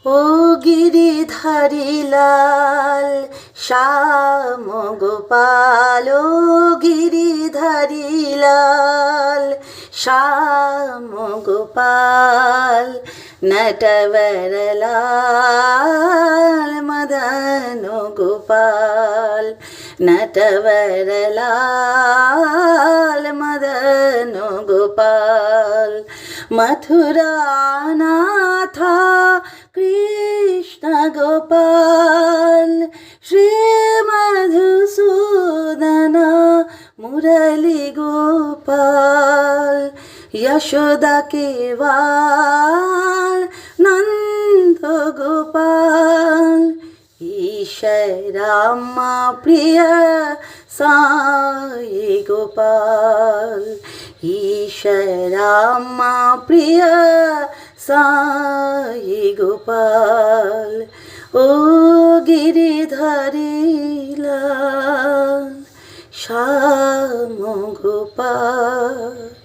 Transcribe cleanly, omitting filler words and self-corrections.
ও গিরিধারী লাল শ্যাম গোপাল, ও গিরিধারী লাল শ্যাম গোপাল, নটবর লাল মদন গোপাল, নটবর লাল মদন গোপাল। মথুরা নাথা কৃষ্ণ গোপাল, শ্রী মধুসূদন মুরলী গোপাল, यशोदा के बाल नंद गोपाल, ईशरामा प्रिय साई गोपाल, ईशरामा प्रिय साई गोपाल। ओ गिरिधारी लाल श्याम गोपाल।